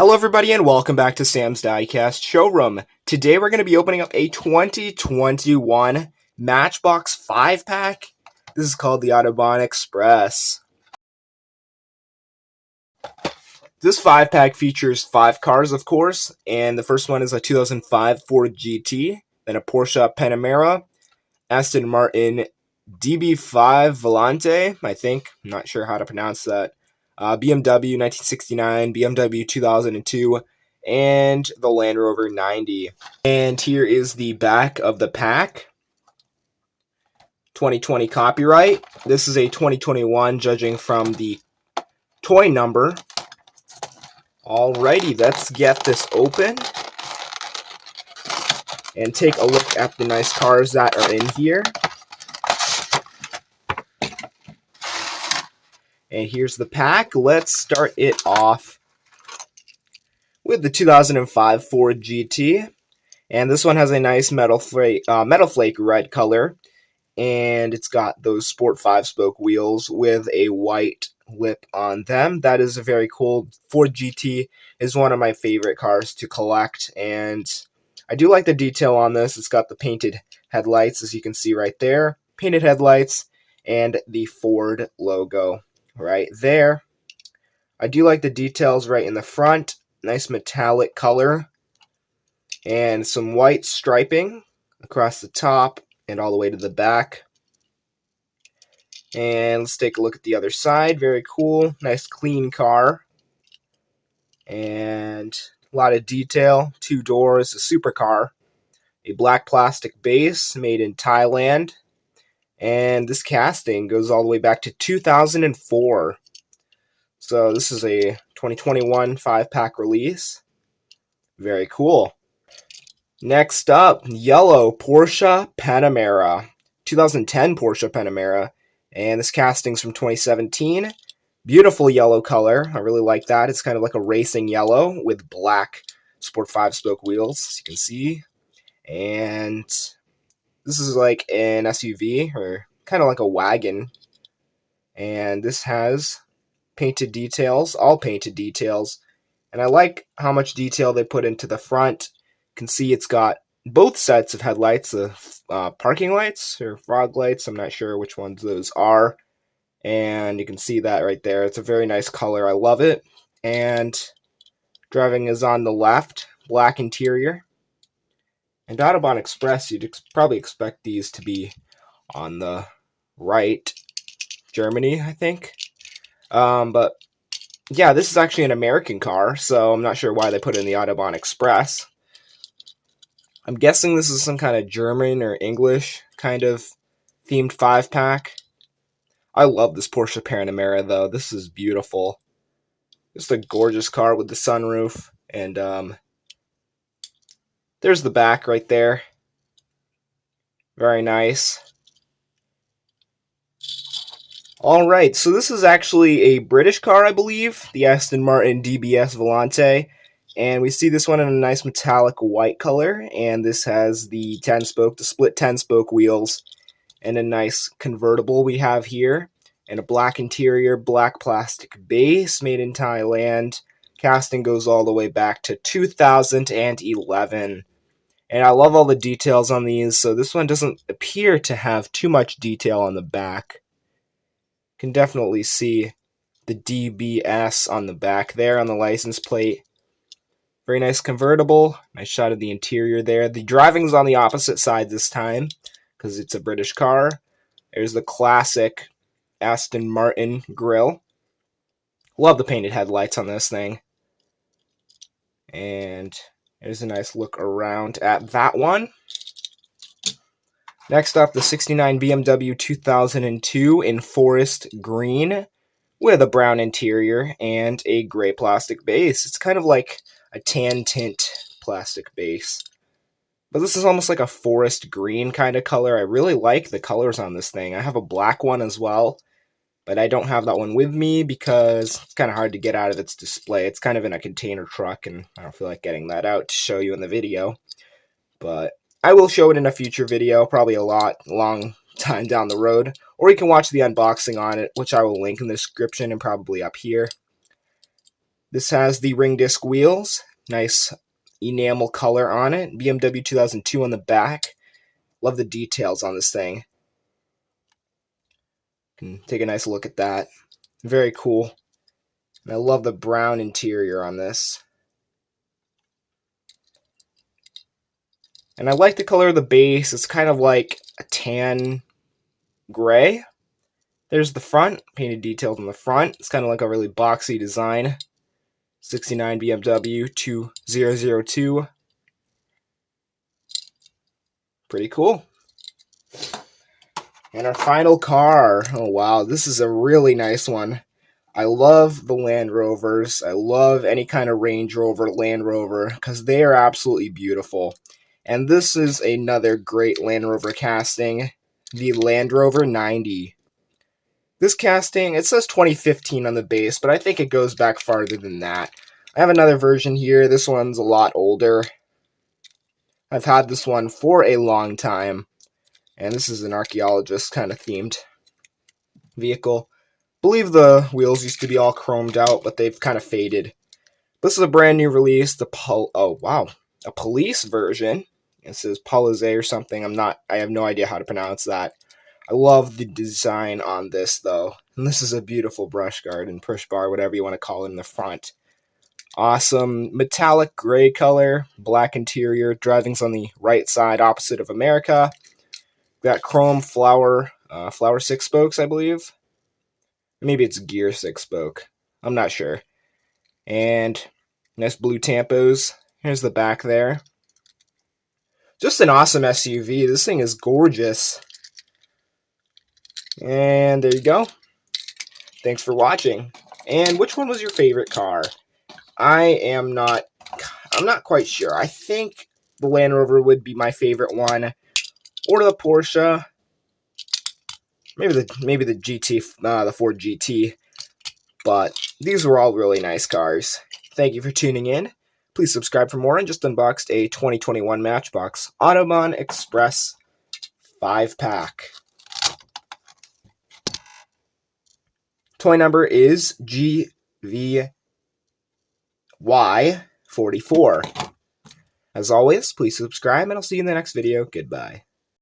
Hello everybody and welcome back to Sam's Diecast Showroom. Today we're going to be opening up a 2021 Matchbox 5-pack. This is called the Autobahn Express. This 5-pack features 5 cars, of course, and the first one is a 2005 Ford GT, then a Porsche Panamera, Aston Martin DB5 Volante, I think. I'm not sure how to pronounce that. BMW 1969, BMW 2002, and the Land Rover 90. And here is the back of the pack. 2020 copyright. This is a 2021 judging from the toy number. Alrighty, let's get this open and take a look at the nice cars that are in here. And here's the pack. Let's start it off with the 2005 Ford GT. And this one has a nice metal flake red color. And it's got those Sport 5-spoke wheels with a white lip on them. That is a very cool. Ford GT is one of my favorite cars to collect. And I do like the detail on this. It's got the painted headlights, as you can see right there. Painted headlights and the Ford logo right there. I do like the details right in the front. Nice metallic color. And some white striping across the top and all the way to the back. And let's take a look at the other side. Very cool. Nice clean car. And a lot of detail. 2 doors, a supercar. A black plastic base made in Thailand. And this casting goes all the way back to 2004. So this is a 2021 5-pack release. Very cool. Next up, yellow Porsche Panamera. 2010 Porsche Panamera. And this casting's from 2017. Beautiful yellow color. I really like that. It's kind of like a racing yellow with black Sport 5-spoke wheels, as you can see. And this is like an SUV, or kind of like a wagon. And this has painted details, all painted details. And I like how much detail they put into the front. You can see it's got both sets of headlights, the parking lights, or fog lights. I'm not sure which ones those are. And you can see that right there. It's a very nice color. I love it. And driving is on the left, black interior. And Autobahn Express, you'd probably expect these to be on the right. Germany, I think. But yeah, this is actually an American car, so I'm not sure why they put it in the Autobahn Express. I'm guessing this is some kind of German or English kind of themed 5-pack. I love this Porsche Panamera, though. This is beautiful. Just a gorgeous car with the sunroof. And there's the back right there. Very nice. Alright, so this is actually a British car, I believe. The Aston Martin DBS Volante. And we see this one in a nice metallic white color. And this has the split 10-spoke wheels. And a nice convertible we have here. And a black interior, black plastic base made in Thailand. Casting goes all the way back to 2011. And I love all the details on these, so this one doesn't appear to have too much detail on the back. You can definitely see the DBS on the back there on the license plate. Very nice convertible. Nice shot of the interior there. The driving's on the opposite side this time, because it's a British car. There's the classic Aston Martin grille. Love the painted headlights on this thing. And there's a nice look around at that one. Next up, the 69 BMW 2002 in forest green with a brown interior and a gray plastic base. It's kind of like a tan tint plastic base. But this is almost like a forest green kind of color. I really like the colors on this thing. I have a black one as well, but I don't have that one with me because it's kind of hard to get out of its display. It's kind of in a container truck, and I don't feel like getting that out to show you in the video. But I will show it in a future video, probably a long time down the road. Or you can watch the unboxing on it, which I will link in the description and probably up here. This has the ring disc wheels, nice enamel color on it, BMW 2002 on the back. Love the details on this thing. Can take a nice look at that. Very cool. And I love the brown interior on this. And I like the color of the base. It's kind of like a tan gray. There's the front, painted details on the front. It's kind of like a really boxy design. 69 BMW 2002. Pretty cool. And our final car. Oh wow, this is a really nice one. I love the Land Rovers. I love any kind of Range Rover, Land Rover, because they are absolutely beautiful. And this is another great Land Rover casting, the Land Rover 90. This casting, it says 2015 on the base, but I think it goes back farther than that. I have another version here. This one's a lot older. I've had this one for a long time. And this is an archaeologist kind of themed vehicle. I believe the wheels used to be all chromed out, but they've kind of faded. This is a brand new release. A police version. It says Polize or something. I have no idea how to pronounce that. I love the design on this though. And this is a beautiful brush guard and push bar, whatever you want to call it, in the front. Awesome metallic gray color, black interior. Driving's on the right side, opposite of America. Got chrome flower 6 spokes, I believe. Maybe it's gear 6 spoke. I'm not sure. And nice blue tampos. Here's the back there. Just an awesome SUV. This thing is gorgeous. And there you go. Thanks for watching. And which one was your favorite car? I'm not quite sure. I think the Land Rover would be my favorite one. Or the Porsche. Maybe the GT, the Ford GT. But these were all really nice cars. Thank you for tuning in. Please subscribe for more. And just unboxed a 2021 Matchbox Autobahn Express 5-pack. Toy number is GVY44. As always, please subscribe, and I'll see you in the next video. Goodbye.